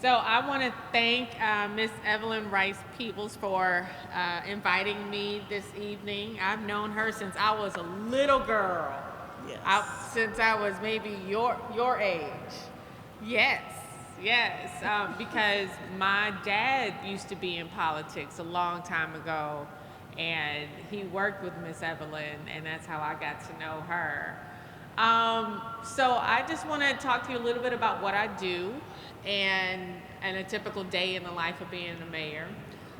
So I want to thank Miss Evelyn Rice Peoples for inviting me this evening. I've known her since I was a little girl. Since I was maybe your age. Yes, yes. Because my dad used to be in politics a long time ago, and he worked with Miss Evelyn, and that's how I got to know her. So I just want to talk to you a little bit about what I do and a typical day in the life of being a mayor.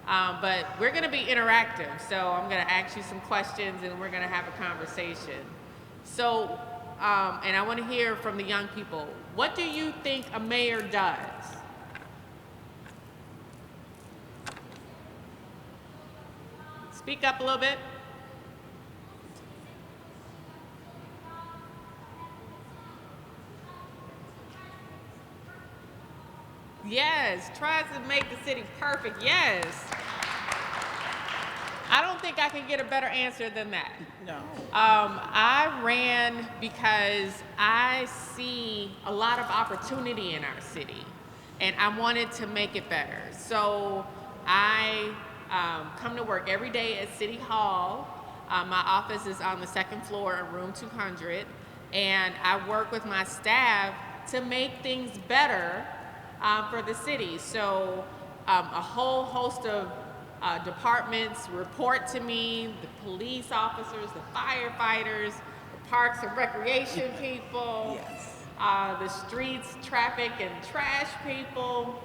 But we're going to be interactive, so I'm going to ask you some questions and we're going to have a conversation. So, and I want to hear from the young people. What do you think a mayor does? Speak up a little bit. Yes, tries to make the city perfect. Yes. I don't think I can get a better answer than that. No. I ran because I see a lot of opportunity in our city, and I wanted to make it better. So I come to work every day at City Hall. My office is on the second floor in room 200, and I work with my staff to make things better for the city. So a whole host of departments report to me, the police officers, the firefighters, the parks and recreation people, Yes. the streets, traffic and trash people,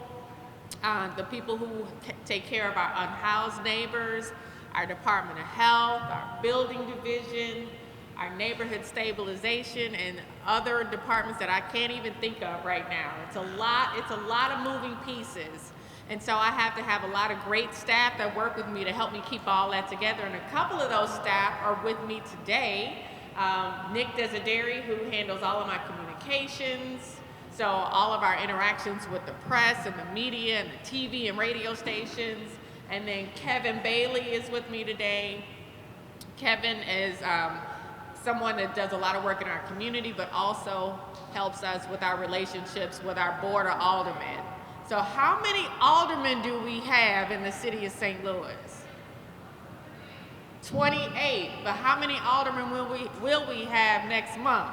the people who take care of our unhoused neighbors, our Department of Health, our building division, our neighborhood stabilization, and other departments that I can't even think of right now. It's a lot of moving pieces. And so I have to have a lot of great staff that work with me to help me keep all that together. And a couple of those staff are with me today. Nick Desideri, who handles all of my communications. So all of our interactions with the press and the media and the TV and radio stations. And then Kevin Bailey is with me today. Kevin is someone that does a lot of work in our community, but also helps us with our relationships with our board of aldermen. So how many aldermen do we have in the city of St. Louis? 28. But how many aldermen will we have next month?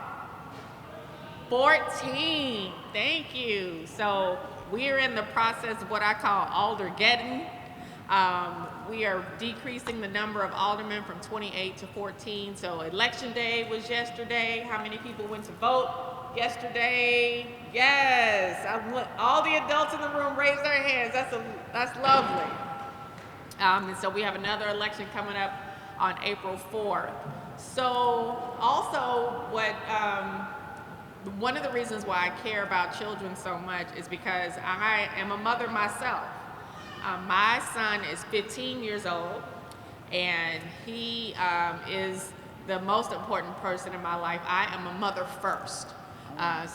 14. Thank you. So we're in the process of what I call aldergeddon. We are decreasing the number of aldermen from 28 to 14. So election day was yesterday. How many people went to vote yesterday? Yes. All the adults in the room raised their hands. That's lovely. And so we have another election coming up on April 4th. So also one of the reasons why I care about children so much is because I am a mother myself. My son is 15 years old, and he is the most important person in my life. I am a mother first.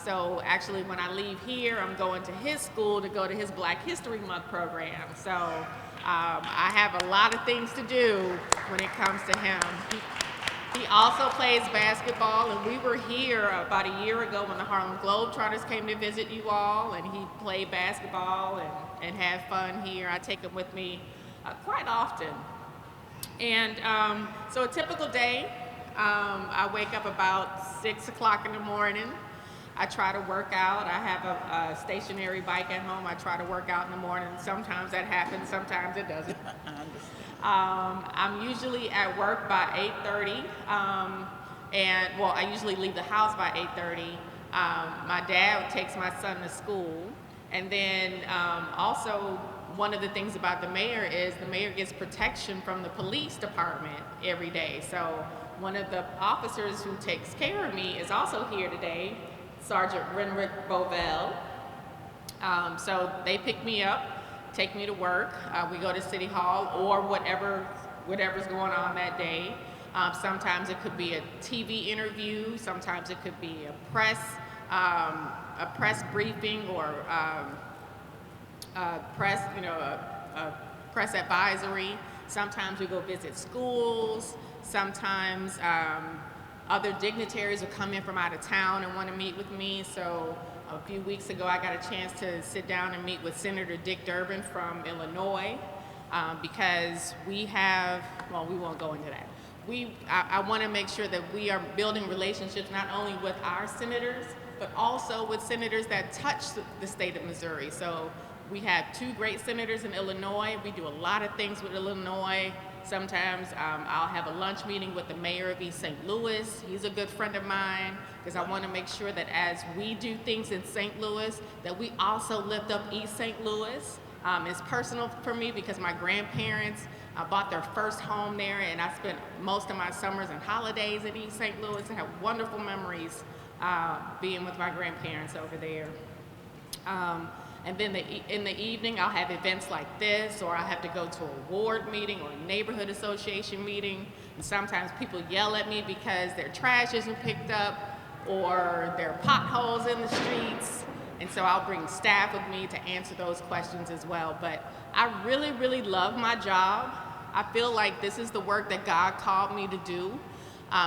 So actually when I leave here, I'm going to his school to go to his Black History Month program. So I have a lot of things to do when it comes to him. He also plays basketball, and we were here about a year ago when the Harlem Globetrotters came to visit you all, and he played basketball and had fun here. I take him with me quite often. And so a typical day, I wake up about 6 o'clock in the morning. I try to work out. I have a stationary bike at home. I try to work out in the morning. Sometimes that happens, sometimes it doesn't. I understand. I'm usually at work by 8:30, I usually leave the house by 8:30. My dad takes my son to school, and then also one of the things about the mayor is the mayor gets protection from the police department every day. So one of the officers who takes care of me is also here today, Sergeant Renrick Bovell. So they pick me up, take me to work. We go to City Hall or whatever's going on that day. Sometimes it could be a TV interview. Sometimes it could be a press briefing or a press advisory. Sometimes we go visit schools. Sometimes other dignitaries will come in from out of town and want to meet with me. So A few weeks ago, I got a chance to sit down and meet with Senator Dick Durbin from Illinois because we have, well, we won't go into that. I want to make sure that we are building relationships not only with our senators, but also with senators that touch the state of Missouri. So we have 2 great senators in Illinois. We do a lot of things with Illinois. Sometimes I'll have a lunch meeting with the mayor of East St. Louis. He's a good friend of mine because I want to make sure that as we do things in St. Louis, that we also lift up East St. Louis. It's personal for me because my grandparents bought their first home there, and I spent most of my summers and holidays in East St. Louis. I have wonderful memories being with my grandparents over there. And then in the evening, I'll have events like this, or I'll have to go to a ward meeting or a neighborhood association meeting. And sometimes people yell at me because their trash isn't picked up or there are potholes in the streets. And so I'll bring staff with me to answer those questions as well. But I really, really love my job. I feel like this is the work that God called me to do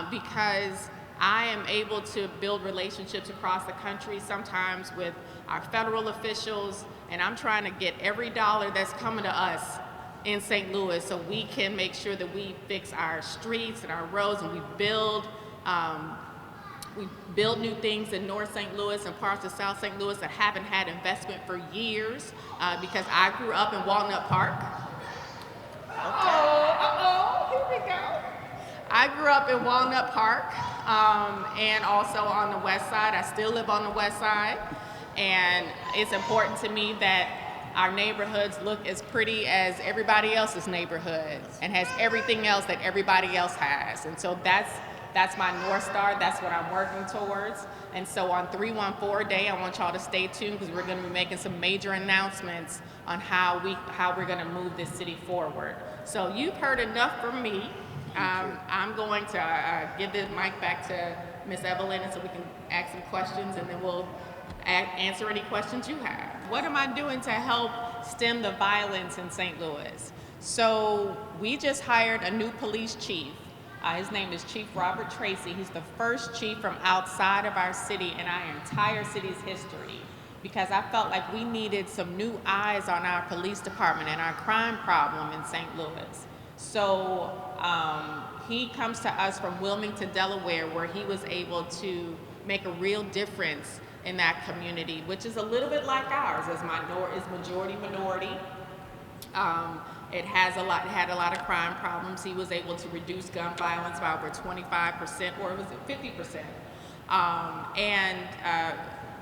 because I am able to build relationships across the country, sometimes with our federal officials, and I'm trying to get every dollar that's coming to us in St. Louis so we can make sure that we fix our streets and our roads, and we build new things in North St. Louis and parts of South St. Louis that haven't had investment for years because I grew up in Walnut Park. Here we go. I grew up in Walnut Park and also on the west side. I still live on the west side, and it's important to me that our neighborhoods look as pretty as everybody else's neighborhoods and has everything else that everybody else has. And so that's my North Star. That's what I'm working towards. And so on 314 Day, I want y'all to stay tuned because we're going to be making some major announcements on how we're going to move this city forward. So you've heard enough from me. I'm going to give the mic back to Ms. Evelyn so we can ask some questions, and then we'll answer any questions you have. What am I doing to help stem the violence in St. Louis? So we just hired a new police chief. His name is Chief Robert Tracy. He's the first chief from outside of our city in our entire city's history, because I felt like we needed some new eyes on our police department and our crime problem in St. Louis. So he comes to us from Wilmington, Delaware, where he was able to make a real difference in that community, which is a little bit like ours, is majority minority. It had a lot of crime problems. He was able to reduce gun violence by over 25%, or was it 50%?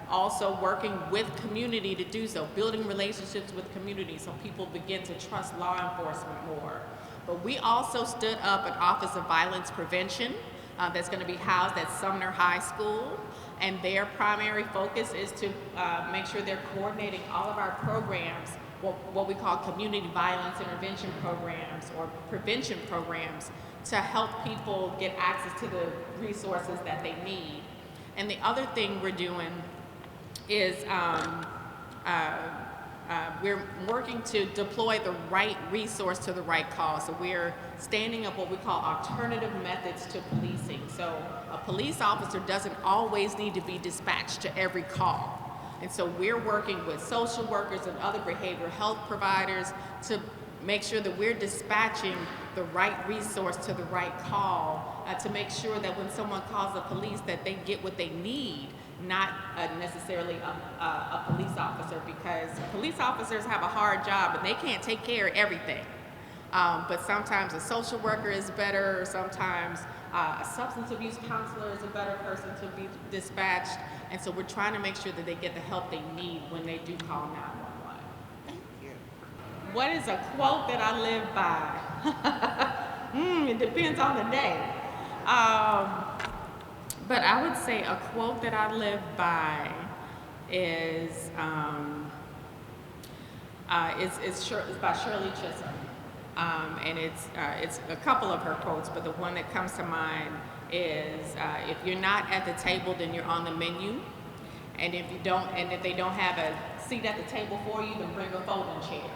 Also working with community to do so, building relationships with community so people begin to trust law enforcement more. But we also stood up an Office of Violence Prevention that's going to be housed at Sumner High School, and their primary focus is to make sure they're coordinating all of our programs, what we call community violence intervention programs or prevention programs, to help people get access to the resources that they need. And the other thing we're doing is we're working to deploy the right resource to the right cause. So we're standing up what we call alternative methods to policing. So a police officer doesn't always need to be dispatched to every call. And so we're working with social workers and other behavioral health providers to make sure that we're dispatching the right resource to the right call to make sure that when someone calls the police that they get what they need, not necessarily a police officer, because police officers have a hard job and they can't take care of everything. But sometimes a social worker is better, or sometimes a substance abuse counselor is a better person to be dispatched. And so we're trying to make sure that they get the help they need when they do call 911. Thank you. What is a quote that I live by? It depends on the day. But I would say a quote that I live by is it's by Shirley Chisholm, and it's a couple of her quotes, but the one that comes to mind is if you're not at the table, then you're on the menu, and if they don't have a seat at the table for you, then bring a folding chair.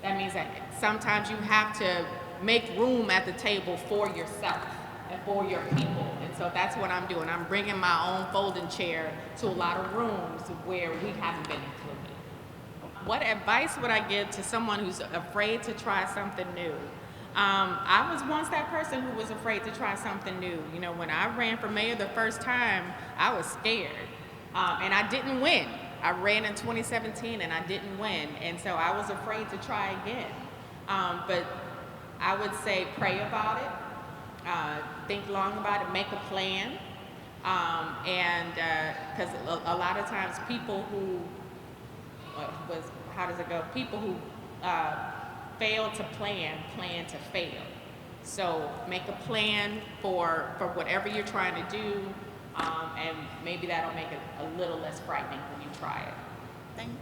That means that sometimes you have to make room at the table for yourself. and for your people. And so that's what I'm doing. I'm bringing my own folding chair to a lot of rooms where we haven't been included. What advice would I give to someone who's afraid to try something new? I was once that person who was afraid to try something new. You know, when I ran for mayor the first time, I was scared. And I didn't win. I ran in 2017 and I didn't win. And so I was afraid to try again. But I would say pray about it, think long about it, make a plan. And because a lot of times people who, how does it go? People who fail to plan to fail. So make a plan for whatever you're trying to do, and maybe that'll make it a little less frightening when you try it. Thank you.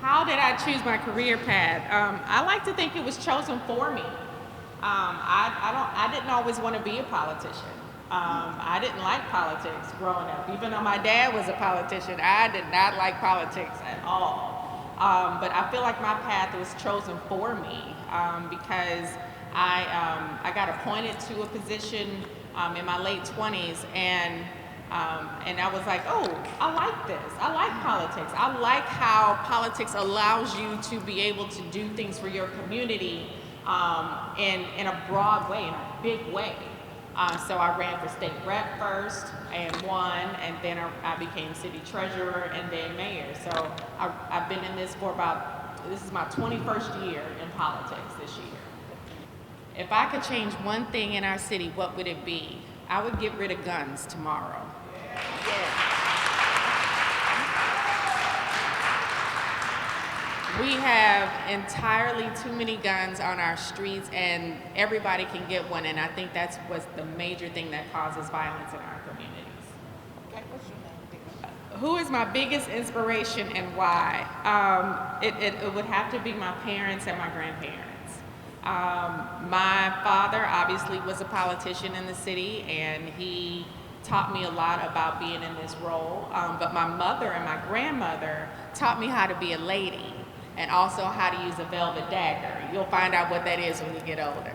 How did I choose my career path? I like to think it was chosen for me. I didn't always want to be a politician. I didn't like politics growing up. Even though my dad was a politician, I did not like politics at all. But I feel like my path was chosen for me because I got appointed to a position in my late 20s, and I was like, oh, I like this. I like politics. I like how politics allows you to be able to do things for your community in a broad way, in a big way. So I ran for state rep first and won, and then I became city treasurer and then mayor. So I've been in this for this is my 21st year in politics this year. If I could change one thing in our city, what would it be? I would get rid of guns tomorrow. We have entirely too many guns on our streets, and everybody can get one, and I think that's what's the major thing that causes violence in our communities. Okay, what's your name? Who is my biggest inspiration and why? It would have to be my parents and my grandparents. My father obviously was a politician in the city, and he taught me a lot about being in this role, but my mother and my grandmother taught me how to be a lady and also how to use a velvet dagger. You'll find out what that is when you get older.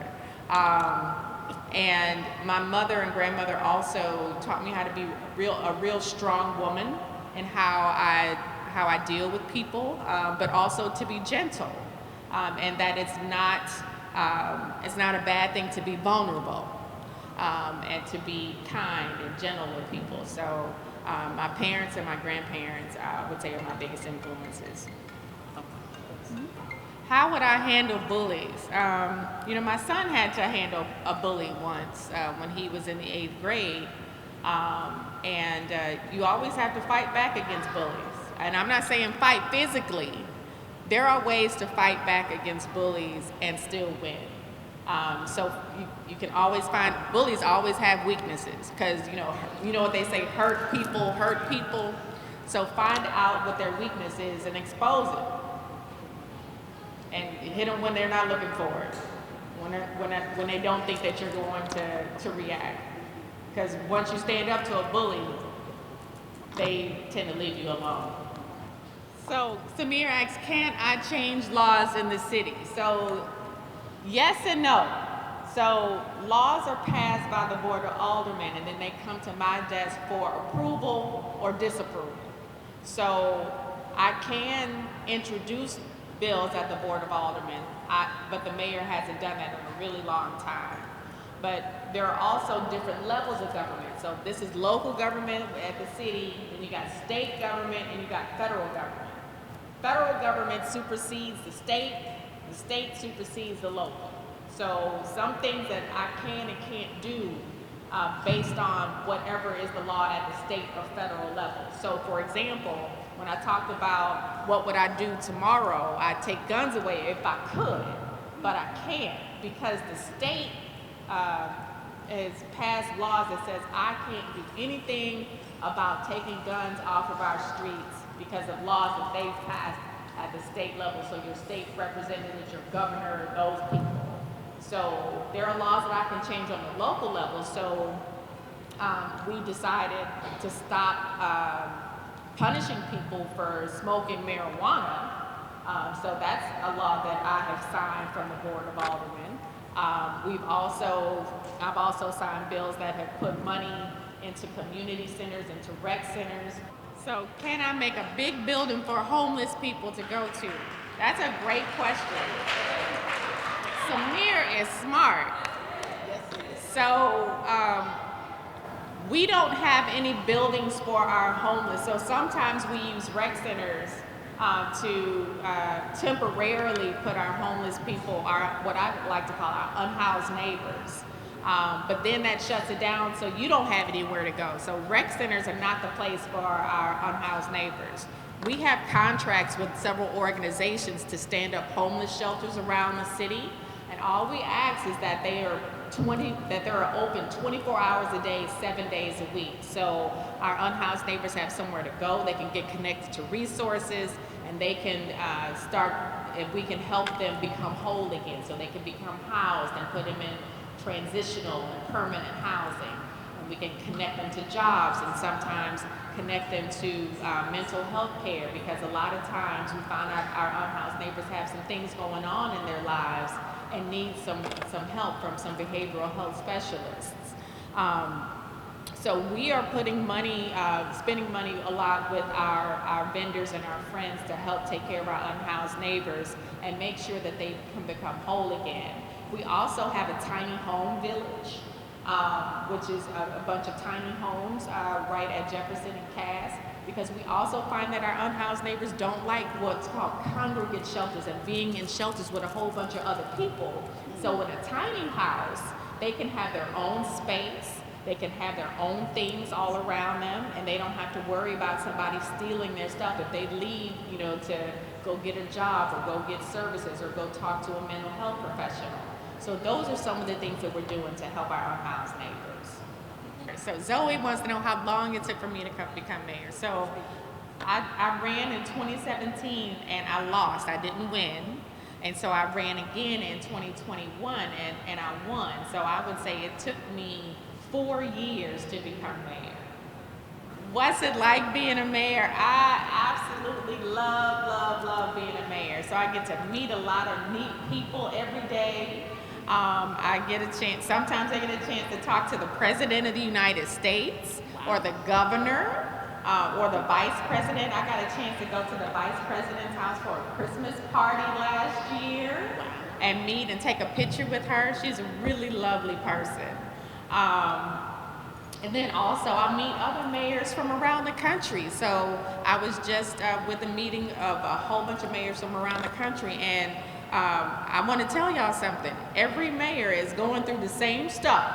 And my mother and grandmother also taught me how to be a real strong woman and how I deal with people, but also to be gentle, and that it's not a bad thing to be vulnerable, and to be kind and gentle with people. So my parents and my grandparents, I would say, are my biggest influences. How would I handle bullies? My son had to handle a bully once when he was in the 8th grade. And you always have to fight back against bullies. And I'm not saying fight physically. There are ways to fight back against bullies and still win. So you can always find, bullies always have weaknesses, because you know what they say, hurt people. So find out what their weakness is and expose it. And hit them when they're not looking for it, when they don't think that you're going to react. Because once you stand up to a bully, they tend to leave you alone. So Samir asks, can I change laws in the city? So yes and no. So laws are passed by the Board of Aldermen, and then they come to my desk for approval or disapproval. So I can introduce bills at the Board of Aldermen, but the mayor hasn't done that in a really long time. But there are also different levels of government. So this is local government at the city, then you got state government, and you got federal government. Federal government supersedes the state supersedes the local. So some things that I can and can't do based on whatever is the law at the state or federal level. So for example, when I talked about what would I do tomorrow, I'd take guns away if I could, but I can't, because the state has passed laws that says I can't do anything about taking guns off of our streets because of laws that they've passed at the state level. So your state representatives, your governor, those people. So there are laws that I can change on the local level. So we decided to stop punishing people for smoking marijuana. So that's a law that I have signed from the Board of Aldermen. I've also signed bills that have put money into community centers, into rec centers. So can I make a big building for homeless people to go to? That's a great question. Samir is smart. So we don't have any buildings for our homeless. So sometimes we use rec centers to temporarily put our homeless people, what I like to call our unhoused neighbors. But then that shuts it down, so you don't have anywhere to go. So rec centers are not the place for our unhoused neighbors. We have contracts with several organizations to stand up homeless shelters around the city, and all we ask is that they are open 24 hours a day, 7 days a week. So our unhoused neighbors have somewhere to go. They can get connected to resources, and they can if we can help them become whole again, so they can become housed and put them in transitional and permanent housing. And we can connect them to jobs, and sometimes connect them to mental health care, because a lot of times we find our unhoused neighbors have some things going on in their lives and need some help from some behavioral health specialists. So we are putting money, spending money a lot with our vendors and our friends to help take care of our unhoused neighbors and make sure that they can become whole again. We also have a tiny home village, which is a bunch of tiny homes right at Jefferson and Cass, because we also find that our unhoused neighbors don't like what's called congregate shelters and being in shelters with a whole bunch of other people. So in a tiny house, they can have their own space, they can have their own things all around them, and they don't have to worry about somebody stealing their stuff if they leave, to go get a job or go get services or go talk to a mental health professional. So those are some of the things that we're doing to help our unhoused neighbors. So Zoe wants to know how long it took for me to become mayor. So I ran in 2017 and I lost. I didn't win. And so I ran again in 2021 and I won. So I would say it took me 4 years to become mayor. What's it like being a mayor? I absolutely love being a mayor. So I get to meet a lot of neat people every day. Sometimes I get a chance to talk to the President of the United States, or the governor, or the Vice President. I got a chance to go to the Vice President's house for a Christmas party last year and meet and take a picture with her. She's a really lovely person. And then also I meet other mayors from around the country. So I was just with a meeting of a whole bunch of mayors from around the country, and I want to tell y'all something. Every mayor is going through the same stuff.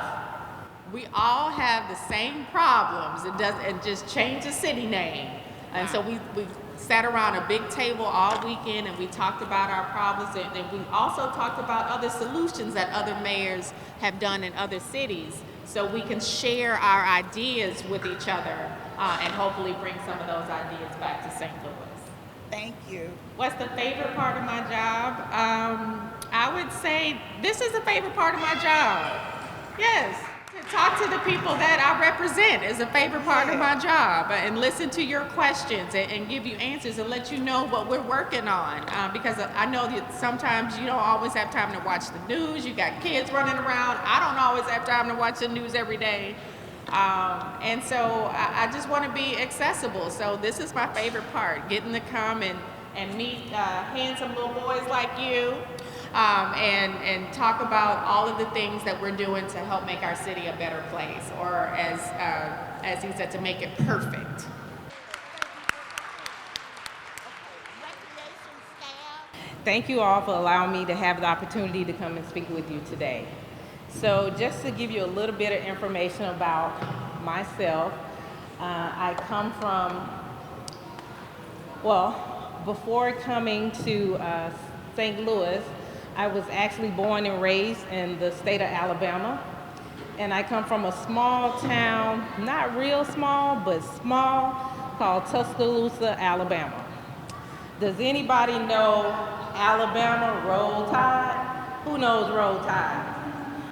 We all have the same problems. It just change the city name. And so we sat around a big table all weekend and we talked about our problems, and we also talked about other solutions that other mayors have done in other cities, so we can share our ideas with each other and hopefully bring some of those ideas back to St. Louis. Thank you. What's the favorite part of my job? I would say this is the favorite part of my job. Yes. To talk to the people that I represent is a favorite part of my job, and listen to your questions and give you answers and let you know what we're working on. Because I know that sometimes you don't always have time to watch the news. You got kids running around. I don't always have time to watch the news every day. And so I just want to be accessible. So this is my favorite part, getting to come and meet handsome little boys like you, and talk about all of the things that we're doing to help make our city a better place, or as he said, to make it perfect. Thank you all for allowing me to have the opportunity to come and speak with you today. So just to give you a little bit of information about myself, I come from, before coming to St. Louis, I was actually born and raised in the state of Alabama. And I come from a small town, not real small, but small, called Tuscaloosa, Alabama. Does anybody know Alabama Roll Tide? Who knows Roll Tide?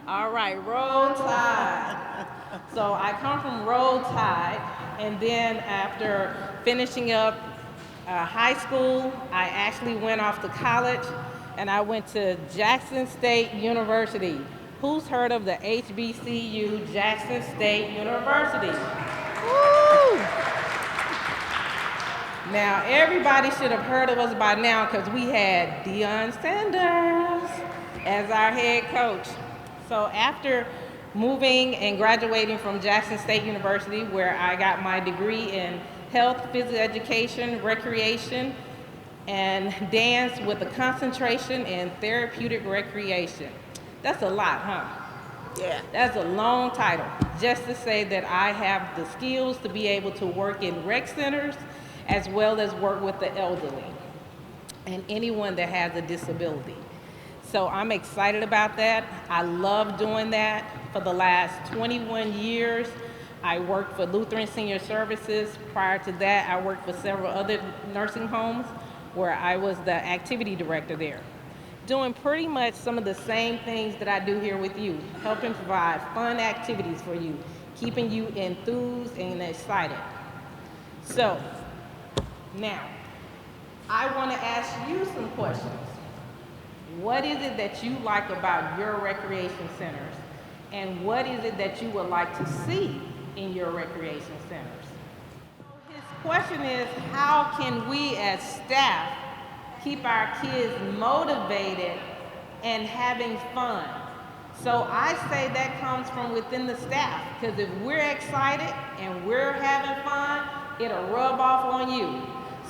All right, Roll Tide. So I come from Roll Tide, and then after finishing up high school, I actually went off to college and I went to Jackson State University. Who's heard of the HBCU, Jackson State University? Woo! Now, everybody should have heard of us by now because we had Deion Sanders as our head coach. So after moving and graduating from Jackson State University, where I got my degree in health, physical education, recreation, and dance with a concentration in therapeutic recreation. That's a lot, huh? Yeah. That's a long title, just to say that I have the skills to be able to work in rec centers as well as work with the elderly and anyone that has a disability. So I'm excited about that. I love doing that. For the last 21 years, I worked for Lutheran Senior Services. Prior to that, I worked for several other nursing homes where I was the activity director there, doing pretty much some of the same things that I do here with you, helping provide fun activities for you, keeping you enthused and excited. So, now, I want to ask you some questions. What is it that you like about your recreation centers? And what is it that you would like to see in your recreation centers? His question is, how can we as staff keep our kids motivated and having fun? So I say that comes from within the staff, because if we're excited and we're having fun, it'll rub off on you.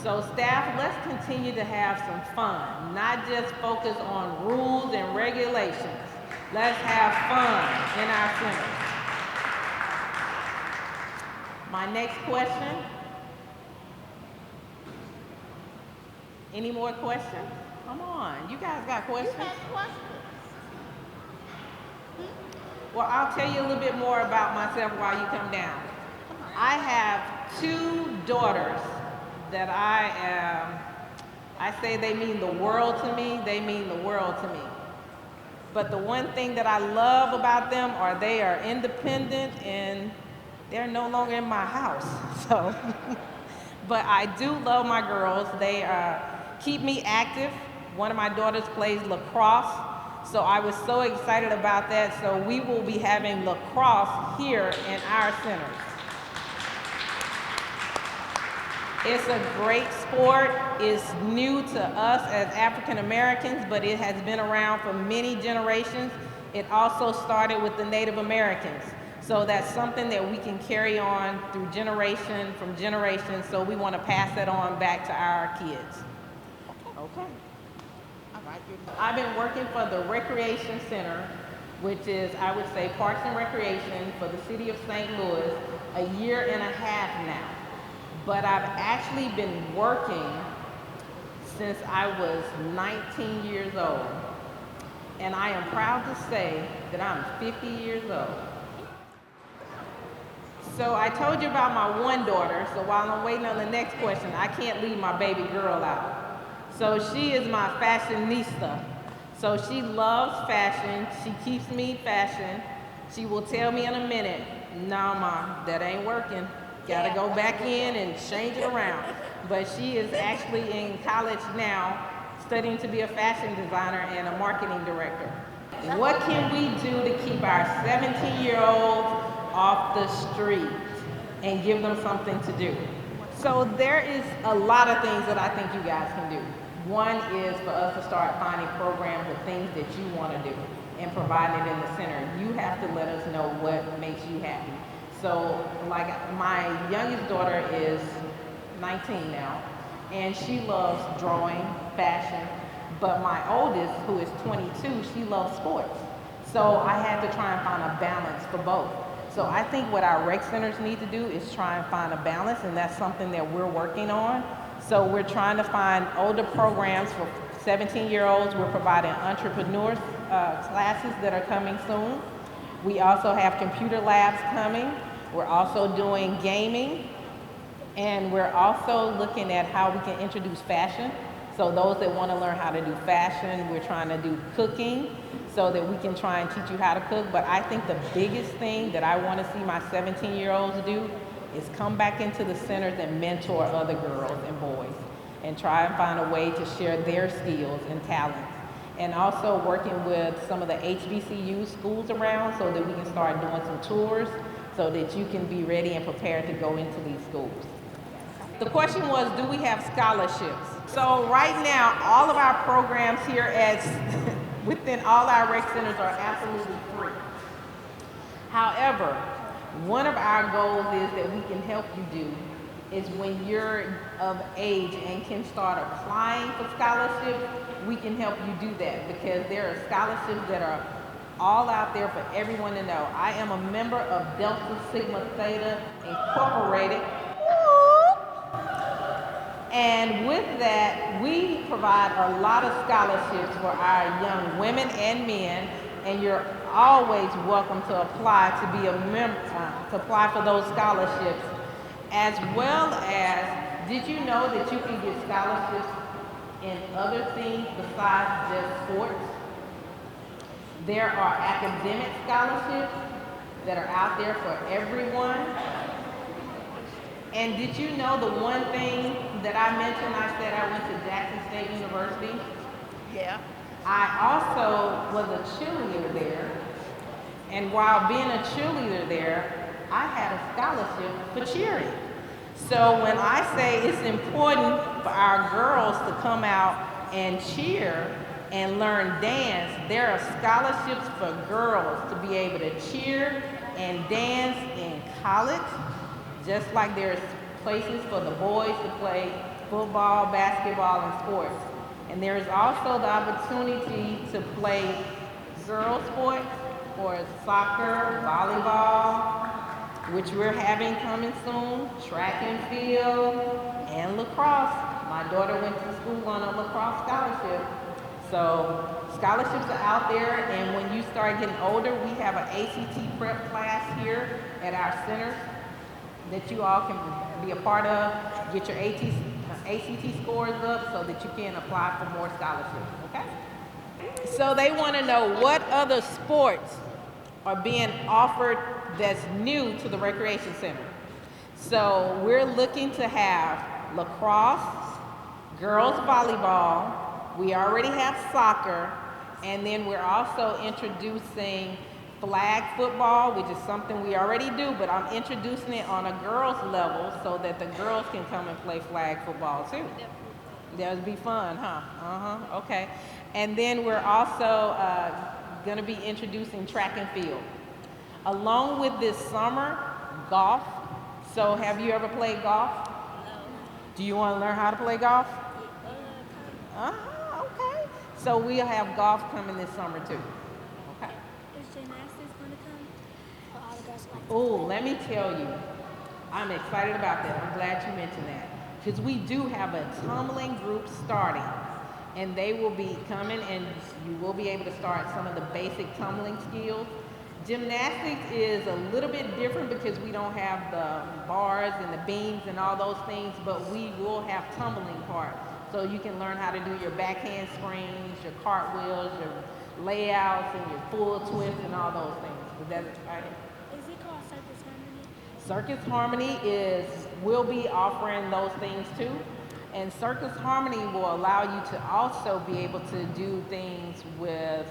So staff, let's continue to have some fun, not just focus on rules and regulations. Let's have fun in our centers. My next question. Any more questions? Come on, you guys got questions? You have questions? Well, I'll tell you a little bit more about myself while you come down. I have 2 daughters that I say they mean the world to me. They mean the world to me. But the one thing that I love about them are they are independent and they're no longer in my house. So, but I do love my girls. They keep me active. One of my daughters plays lacrosse. So I was so excited about that. So we will be having lacrosse here in our centers. It's a great sport. It's new to us as African Americans, but it has been around for many generations. It also started with the Native Americans. So that's something that we can carry on through generation from generation. So we want to pass that on back to our kids. Okay. All right. I've been working for the Recreation Center, which is, I would say, Parks and Recreation for the city of St. Louis, a year and a half now. But I've actually been working since I was 19 years old. And I am proud to say that I'm 50 years old. So I told you about my one daughter, so while I'm waiting on the next question, I can't leave my baby girl out. So she is my fashionista. So she loves fashion. She keeps me fashion. She will tell me in a minute, "No, Ma, that ain't working. Gotta go back in and change it around." But she is actually in college now, studying to be a fashion designer and a marketing director. What can we do to keep our 17-year-olds off the street and give them something to do? So there is a lot of things that I think you guys can do. One is for us to start finding programs of things that you want to do and providing it in the center. You have to let us know what makes you happy. So, like, my youngest daughter is 19 now, and she loves drawing, fashion, but my oldest, who is 22, she loves sports. So I had to try and find a balance for both. So I think what our rec centers need to do is try and find a balance, and that's something that we're working on. So we're trying to find older programs for 17-year-olds. We're providing entrepreneur classes that are coming soon. We also have computer labs coming. We're also doing gaming, and we're also looking at how we can introduce fashion. So those that want to learn how to do fashion, we're trying to do cooking so that we can try and teach you how to cook. But I think the biggest thing that I want to see my 17-year-olds do is come back into the centers and mentor other girls and boys and try and find a way to share their skills and talents. and also working with some of the HBCU schools around so that we can start doing some tours so that you can be ready and prepared to go into these schools. The question was, do we have scholarships? So right now, all of our programs here at within all our rec centers are absolutely free. However, one of our goals is that we can help you do is when you're of age and can start applying for scholarships, we can help you do that because there are scholarships that are all out there for everyone to know. I am a member of Delta Sigma Theta Incorporated. And with that, we provide a lot of scholarships for our young women and men, and you're always welcome to apply to be a member, to apply for those scholarships. As well as, did you know that you can get scholarships in other things besides just sports? There are academic scholarships that are out there for everyone. And did you know the one thing that I mentioned, I said I went to Jackson State University? Yeah. I also was a cheerleader there. And while being a cheerleader there, I had a scholarship for cheering. So when I say it's important for our girls to come out and cheer and learn dance, there are scholarships for girls to be able to cheer and dance in college, just like there's places for the boys to play football, basketball, and sports. And there is also the opportunity to play girls sports for soccer, volleyball, which we're having coming soon, track and field, and lacrosse. My daughter went to school on a lacrosse scholarship. So scholarships are out there, and when you start getting older, we have an ACT prep class here at our centers that you all can be a part of, get your ACT scores up so that you can apply for more scholarships, okay? So they want to know what other sports are being offered that's new to the recreation center. So we're looking to have lacrosse, girls volleyball, we already have soccer, and then we're also introducing flag football, which is something we already do, but I'm introducing it on a girls level so that the girls can come and play flag football too. That would be fun, huh? Okay. And then we're also going to be introducing track and field. Along with this summer, golf. So have you ever played golf? No. Do you want to learn how to play golf? Okay. So we'll have golf coming this summer too. Okay. Is gymnastics going to come? For all the girls like Oh, let me tell you, I'm excited about that. I'm glad you mentioned that. Because we do have a tumbling group starting. And they will be coming and you will be able to start some of the basic tumbling skills. Gymnastics is a little bit different because we don't have the bars and the beams and all those things, but we will have tumbling part. So you can learn how to do your backhand springs, your cartwheels, your layouts, and your full twists and all those things. Is that exciting? Is it called Circus Harmony? Circus Harmony will be offering those things too. And Circus Harmony will allow you to also be able to do things with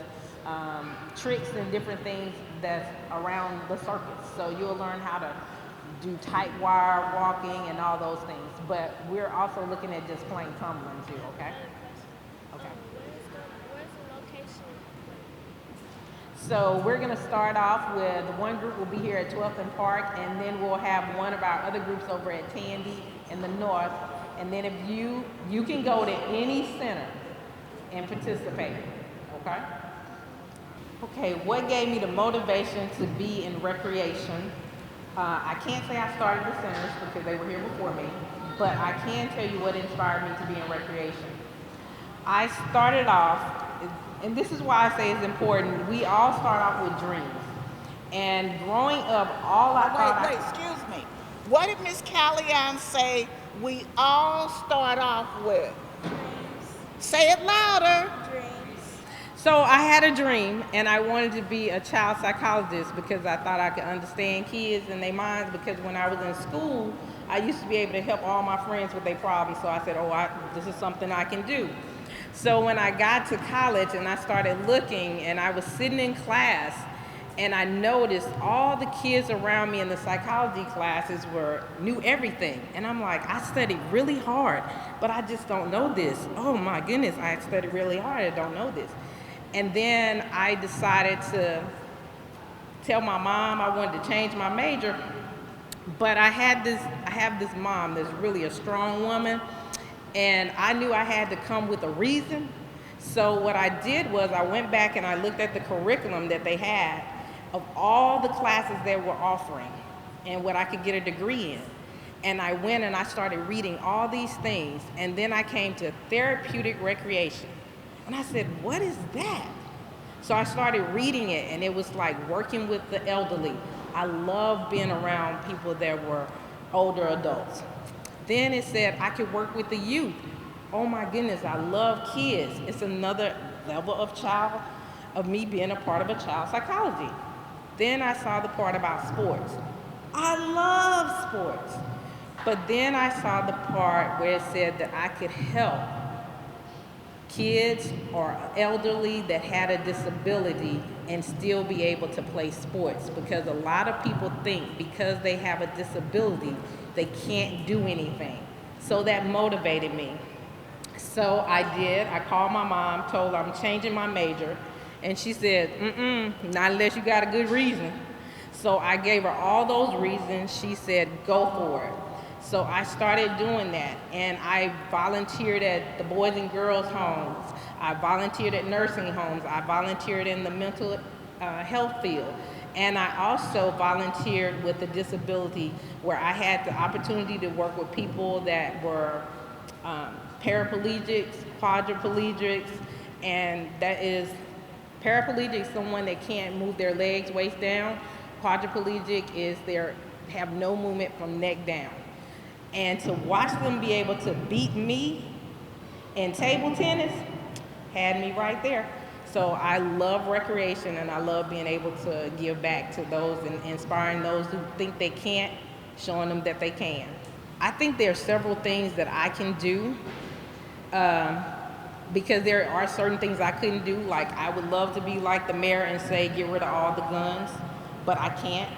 tricks and different things that's around the circus. So you'll learn how to do tight wire walking and all those things. But we're also looking at just plain tumbling too, okay? Okay. Where's the location? So we're gonna start off with, one group will be here at 12th and Park, and then we'll have one of our other groups over at Tandy in the north. And then if you can go to any center and participate, okay? Okay, what gave me the motivation to be in recreation? I can't say I started the centers because they were here before me, but I can tell you what inspired me to be in recreation. I started off, and this is why I say it's important, we all start off with dreams. And growing up, all I thought Excuse me. What did Miss Callahan say we all start off with? Say it louder. Dreams. So I had a dream, and I wanted to be a child psychologist because I thought I could understand kids and their minds, because when I was in school, I used to be able to help all my friends with their problems. So I said, this is something I can do. So when I got to college and I started looking, and I was sitting in class, and I noticed all the kids around me in the psychology classes knew everything. And I'm like, I studied really hard, but I just don't know this. Oh my goodness, I studied really hard, I don't know this. And then I decided to tell my mom I wanted to change my major, but I have this mom that's really a strong woman, and I knew I had to come with a reason. So what I did was I went back and I looked at the curriculum that they had of all the classes they were offering and what I could get a degree in. And I went and I started reading all these things, and then I came to therapeutic recreation. And I said, what is that? So I started reading it, and it was like working with the elderly. I love being around people that were older adults. Then it said I could work with the youth. Oh my goodness, I love kids. It's another level of me being a part of a child psychology. Then I saw the part about sports. I love sports. But then I saw the part where it said that I could help kids or elderly that had a disability and still be able to play sports, because a lot of people think because they have a disability they can't do anything. So that motivated me. So I did. I called my mom, told her I'm changing my major, and she said, not unless you got a good reason. So I gave her all those reasons. She said, go for it. So I started doing that, and I volunteered at the Boys and Girls homes. I volunteered at nursing homes. I volunteered in the mental health field. And I also volunteered with a disability where I had the opportunity to work with people that were paraplegics, quadriplegics, and that is paraplegic, someone that can't move their legs waist down. Quadriplegic is they have no movement from neck down. And to watch them be able to beat me in table tennis had me right there. So I love recreation, and I love being able to give back to those and inspiring those who think they can't, showing them that they can. I think there are several things that I can do because there are certain things I couldn't do. Like I would love to be like the mayor and say, get rid of all the guns, but I can't.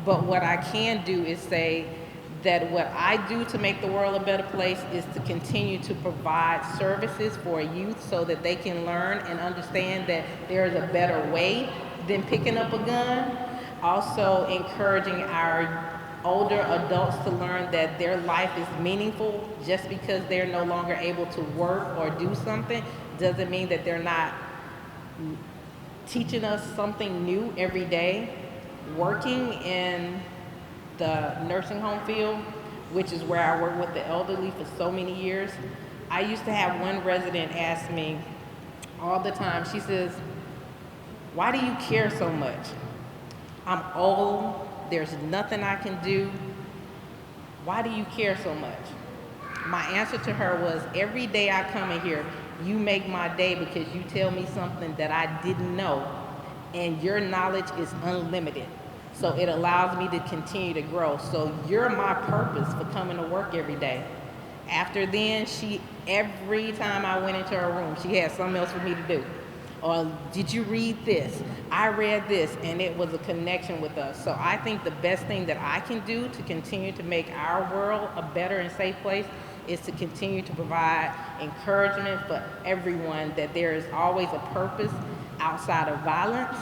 But what I can do is say that what I do to make the world a better place is to continue to provide services for youth so that they can learn and understand that there is a better way than picking up a gun. Also encouraging our older adults to learn that their life is meaningful. Just because they're no longer able to work or do something doesn't mean that they're not teaching us something new every day. Working in the nursing home field, which is where I work with the elderly for so many years, I used to have one resident ask me all the time, she says, why do you care so much? I'm old, there's nothing I can do. Why do you care so much? My answer to her was, every day I come in here, you make my day because you tell me something that I didn't know, and your knowledge is unlimited. So it allows me to continue to grow. So you're my purpose for coming to work every day. After then, every time I went into her room, she had something else for me to do. Or did you read this? I read this, and it was a connection with us. So I think the best thing that I can do to continue to make our world a better and safe place is to continue to provide encouragement for everyone that there is always a purpose outside of violence,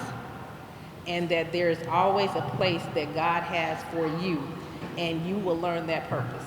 and that there's always a place that God has for you, and you will learn that purpose.